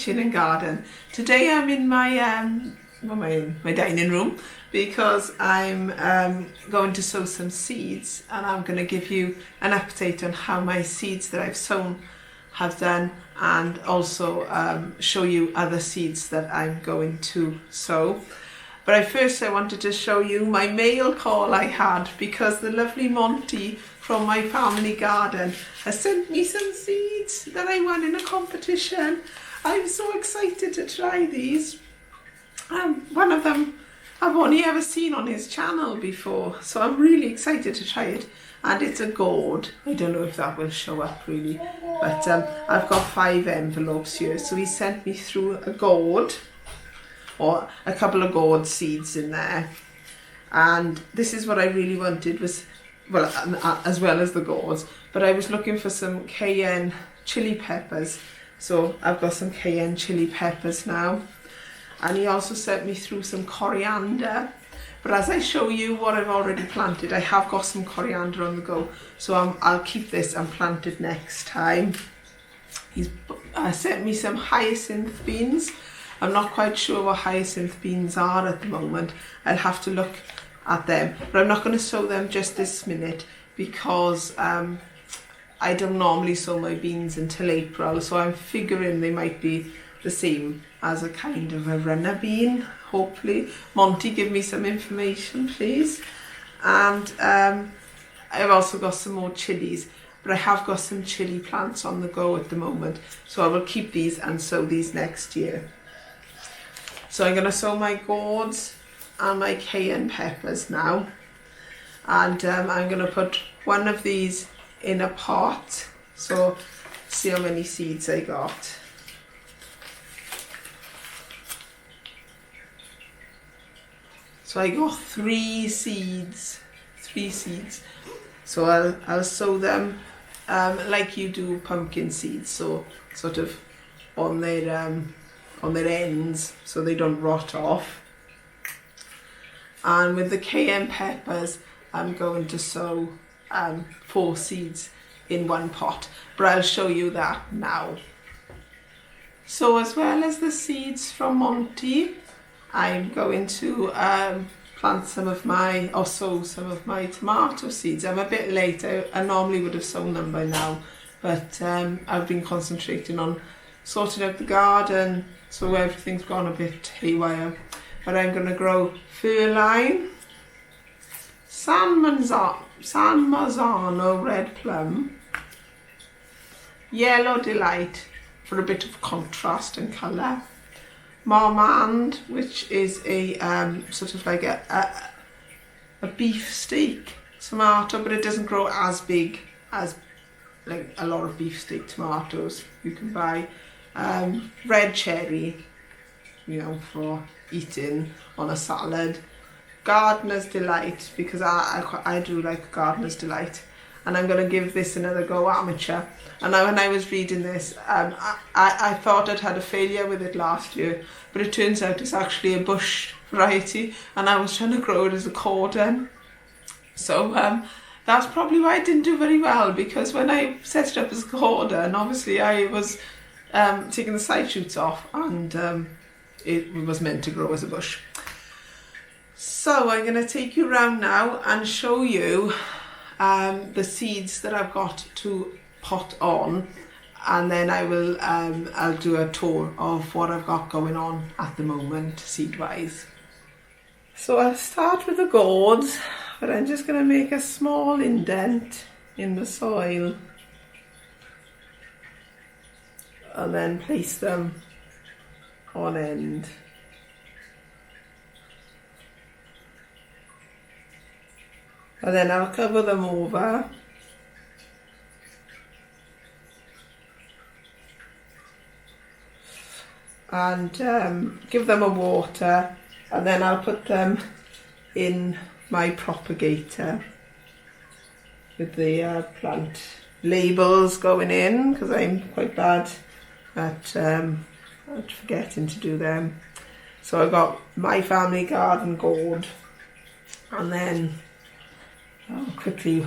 kitchen and garden. Today I'm in my dining room because I'm going to sow some seeds, and I'm going to give you an update on how my seeds that I've sown have done, and also show you other seeds that I'm going to sow. But first I wanted to show you my mail call I had, because the lovely Monty from my family garden has sent me some seeds that I won in a competition. I'm so excited to try these. One of them I've only ever seen on his channel before, so I'm really excited to try it. And it's a gourd. I don't know if that will show up really, but I've got 5 envelopes here. So he sent me through a gourd, or a couple of gourd seeds in there. And this is what I really wanted, was, well, as well as the gourds, but I was looking for some cayenne chili peppers. So I've got some cayenne chili peppers now. And he also sent me through some coriander. But as I show you what I've already planted, I have got some coriander on the go. So I'll keep this and plant it next time. He's sent me some hyacinth beans. I'm not quite sure what hyacinth beans are at the moment. I'll have to look at them. But I'm not going to sow them just this minute, because I don't normally sow my beans until April. So I'm figuring they might be the same as a kind of a runner bean, hopefully. Monty, give me some information, please. And I've also got some more chilies, but I have got some chili plants on the go at the moment. So I will keep these and sow these next year. So I'm going to sow my gourds and my cayenne peppers now. And I'm going to put one of these in a pot. So see how many seeds I got. So I got 3 seeds. So I'll sow them like you do pumpkin seeds. So sort of on their ends, so they don't rot off. And with the cayenne peppers, I'm going to sow 4 seeds in one pot, but I'll show you that now. So as well as the seeds from Monty, I'm going to plant some of my, or sow some of my tomato seeds. I'm a bit late. I normally would have sown them by now, but I've been concentrating on sorting out the garden, so everything's gone a bit haywire. But I'm going to grow furline, San Marzano red plum, yellow delight for a bit of contrast and colour, marmande, which is a sort of like a beef steak tomato, but it doesn't grow as big as like a lot of beef steak tomatoes you can buy. Red cherry, you know, for eating on a salad. Gardener's delight, because I do like gardener's delight. And I'm going to give this another go, amateur. And when I was reading this, I thought I'd had a failure with it last year, but it turns out it's actually a bush variety, and I was trying to grow it as a cordon. So that's probably why I didn't do very well, because when I set it up as a cordon, obviously I was taking the side shoots off, and it was meant to grow as a bush. So I'm going to take you around now and show you the seeds that I've got to pot on, and then I will I'll do a tour of what I've got going on at the moment seed wise. So I'll start with the gourds, but I'm just going to make a small indent in the soil and then place them on end. And then I'll cover them over. And give them a water, and then I'll put them in my propagator with the plant labels going in, because I'm quite bad at forgetting to do them. So I got my family garden gourd, and then I'll quickly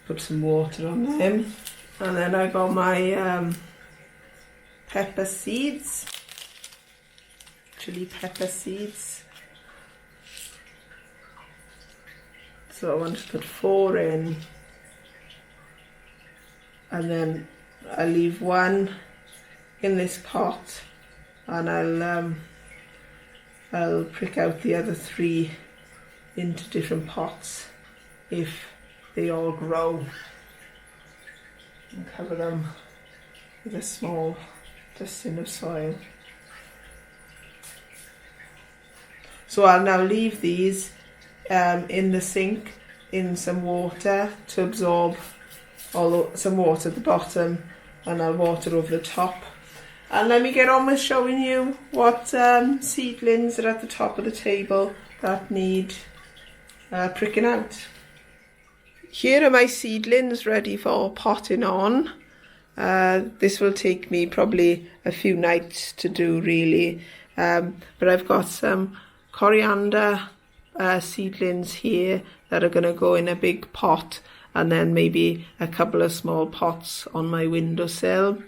put some water on them, and then I got my pepper seeds, chili pepper seeds. So I want to put 4 in, and then I'll leave 1 in this pot, and I'll prick out the other 3 into different pots if they all grow, and cover them with a small dusting of soil. So I'll now leave these in the sink in some water to absorb some water at the bottom, and I'll water over the top. And let me get on with showing you what seedlings are at the top of the table that need pricking out. Here are my seedlings ready for potting on. This will take me probably a few nights to do, really, but I've got some coriander seedlings here that are going to go in a big pot, and then maybe a couple of small pots on my windowsill.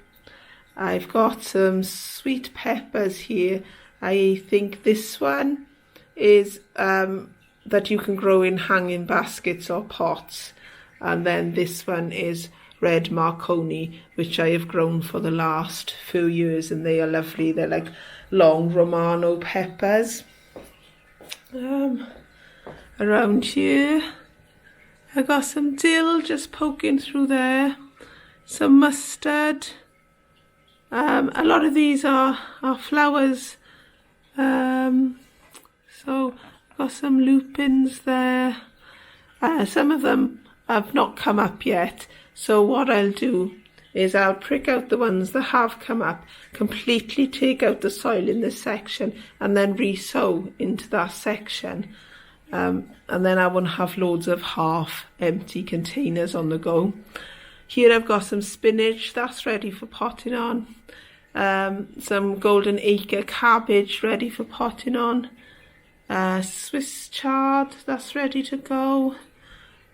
I've got some sweet peppers here. I think this one is that you can grow in hanging baskets or pots, and then this one is red Marconi, which I have grown for the last few years, and they are lovely. They're like long Romano peppers. Around here I got some dill just poking through there, some mustard. A lot of these are flowers, so I've got some lupins there. Some of them have not come up yet, so what I'll do is I'll prick out the ones that have come up, completely take out the soil in this section, and then re-sow into that section. And then I won't have loads of half empty containers on the go. Here I've got some spinach that's ready for potting on, some golden acre cabbage ready for potting on, Swiss chard that's ready to go,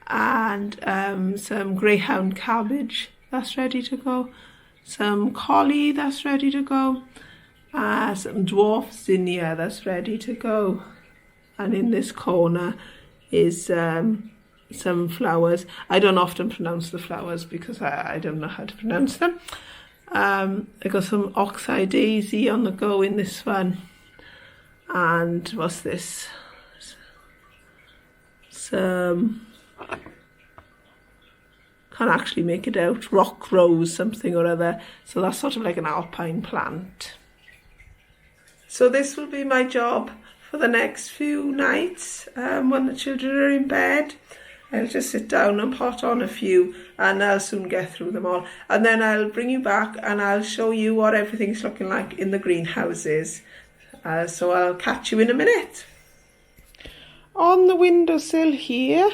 and some greyhound cabbage that's ready to go, some collie that's ready to go, some dwarf zinnia that's ready to go, and in this corner is some flowers. I don't often pronounce the flowers because I don't know how to pronounce them. I got some oxeye daisy on the go in this one, and what's this? Some, can't actually make it out, rock rose something or other, so that's sort of like an alpine plant. So this will be my job for the next few nights. When the children are in bed, I'll just sit down and pot on a few, and I'll soon get through them all, and then I'll bring you back and I'll show you what everything's looking like in the greenhouses. So I'll catch you in a minute. On the windowsill here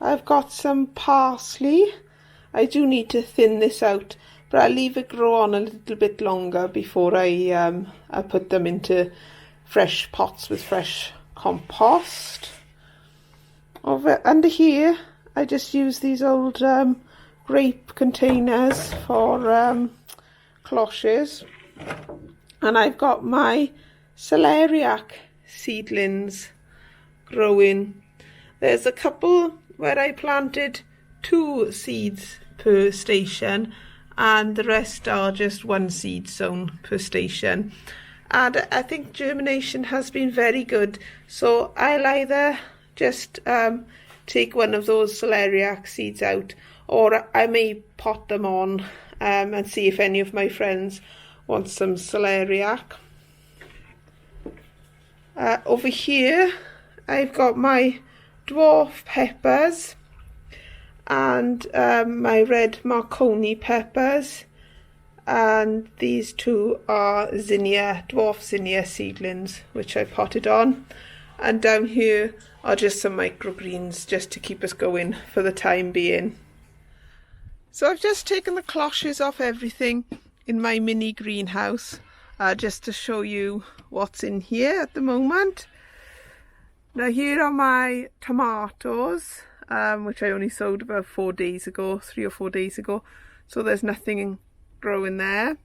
I've got some parsley. I do need to thin this out, but I'll leave it grow on a little bit longer before I put them into fresh pots with fresh compost. Over under here I just use these old grape containers for cloches, and I've got my celeriac seedlings growing. There's a couple where I planted 2 seeds per station, and the rest are just 1 seed sown per station, and I think germination has been very good, so I'll either just take one of those celeriac seeds out, or I may pot them on and see if any of my friends want some celeriac. Over here I've got my dwarf peppers and my red Marconi peppers, and these 2 are zinnia, dwarf zinnia seedlings, which I potted on, and down here are just some microgreens just to keep us going for the time being. So I've just taken the cloches off everything in my mini greenhouse just to show you what's in here at the moment. Now here are my tomatoes, which I only sowed about 4 days ago, 3 or 4 days ago, so there's nothing growing there.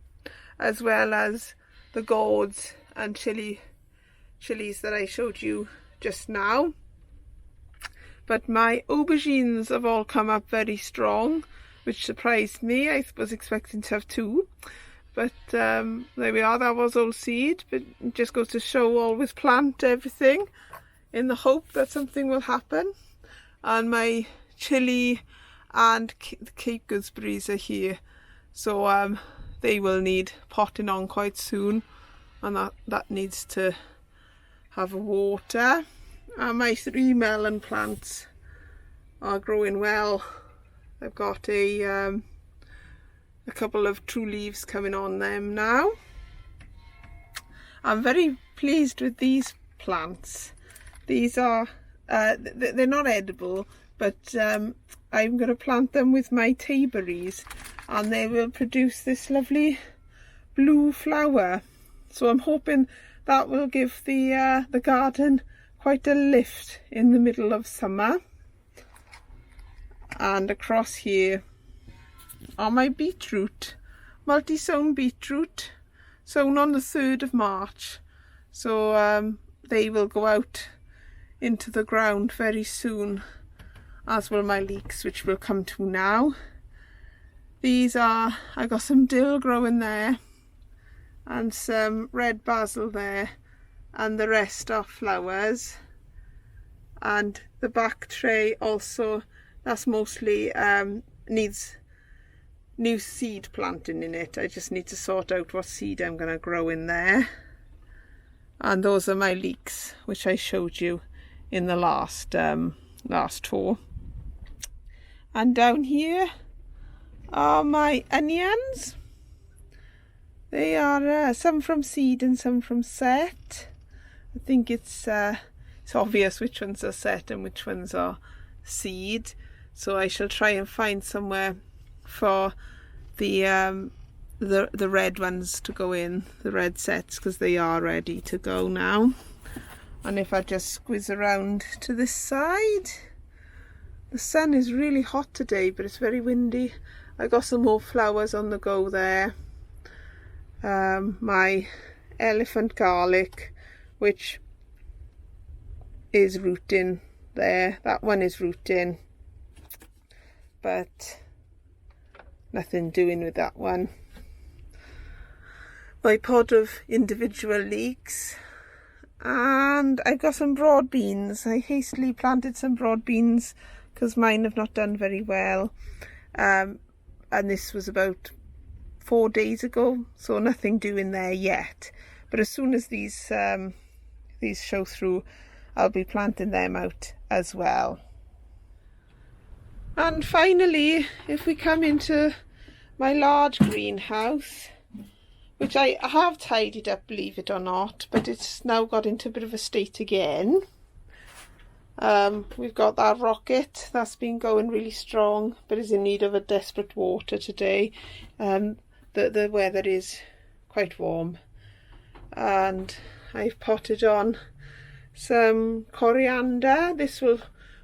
as well as the gourds and chilies that I showed you just now. But my aubergines have all come up very strong, which surprised me. I was expecting to have 2. But there we are, that was all seed. But it just goes to show, always plant everything in the hope that something will happen. And my chilli and Cape gooseberries are here. So they will need potting on quite soon. And that needs to have water. And my 3 melon plants are growing well. I've got a couple of true leaves coming on them now. I'm very pleased with these plants. These are, they're not edible, but I'm going to plant them with my tayberries, and they will produce this lovely blue flower. So I'm hoping that will give the garden quite a lift in the middle of summer. And across here are my beetroot, multi-sown beetroot, sown on the 3rd of March. So they will go out into the ground very soon, as will my leeks, which we'll come to now. These are, I got some dill growing there and some red basil there, and the rest are flowers. And the back tray also, that's mostly needs new seed planting in it. I just need to sort out what seed I'm going to grow in there. And those are my leeks, which I showed you in the last tour. And down here are my onions. They are some from seed and some from set. I think it's obvious which ones are set and which ones are seed. So I shall try and find somewhere for the red ones to go in, the red sets, because they are ready to go now. And if I just squeeze around to this side, the sun is really hot today, but it's very windy. I got some more flowers on the go there. My elephant garlic, which is rooting there. That one is rooting, but nothing doing with that one. My pod of individual leeks, and I've got some broad beans. I hastily planted some broad beans because mine have not done very well, and this was about 4 days ago, so nothing doing there yet. But as soon as these show through, I'll be planting them out as well. And finally, if we come into my large greenhouse, which I have tidied up, believe it or not, but it's now got into a bit of a state again. We've got that rocket that's been going really strong, but is in need of a desperate water today. The weather is quite warm, and I've potted on some coriander. This will,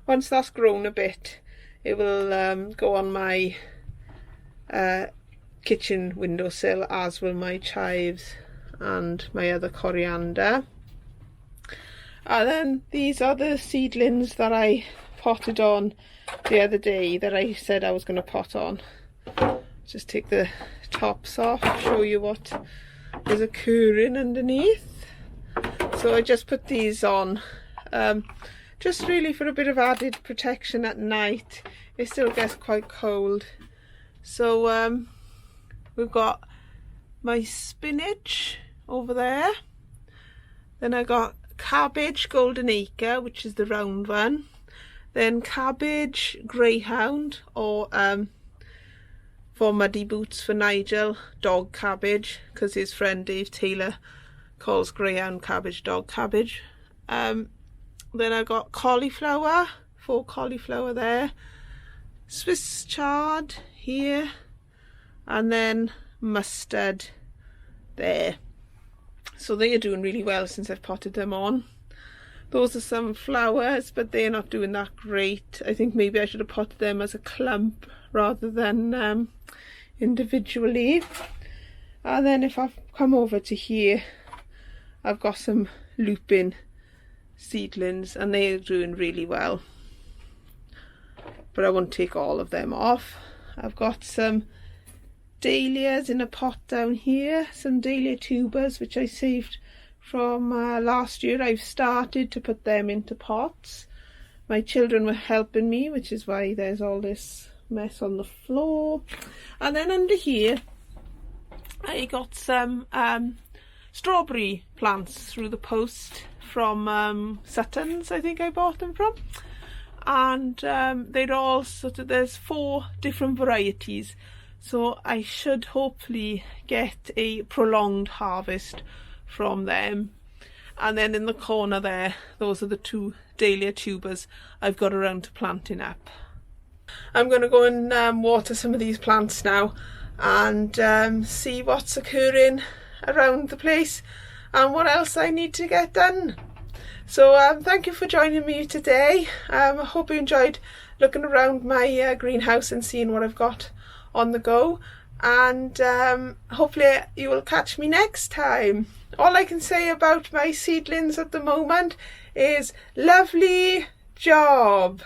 once that's grown a bit, it will go on my kitchen windowsill, as will my chives and my other coriander. And then these are the seedlings that I potted on the other day that I said I was going to pot on. Just take the tops off, show you what is occurring underneath. So I just put these on, just really for a bit of added protection at night. It still gets quite cold. So we've got my spinach over there. Then I got cabbage golden acre, which is the round one. Then cabbage greyhound, or for muddy boots for Nigel, dog cabbage, because his friend Dave Taylor calls greyhound cabbage dog cabbage. Then I got cauliflower, 4 cauliflower there, Swiss chard here, and then mustard there. So they are doing really well since I've potted them on. Those are some flowers, but they're not doing that great. I think maybe I should have potted them as a clump rather than individually. And then if I've come over to here, I've got some lupin seedlings and they're doing really well, but I won't take all of them off. I've got some dahlias in a pot down here, some dahlia tubers which I saved from last year. I've started to put them into pots. My children were helping me, which is why there's all this mess on the floor. And then under here I got some strawberry plants through the post from Sutton's, I think I bought them from. And they're all sort of, there's 4 different varieties, so I should hopefully get a prolonged harvest from them. And then in the corner there, those are the 2 dahlia tubers I've got around to planting up. I'm going to go and water some of these plants now and see what's occurring around the place and what else I need to get done. So thank you for joining me today. I hope you enjoyed looking around my greenhouse and seeing what I've got on the go, and hopefully you will catch me next time. All I can say about my seedlings at the moment is lovely job.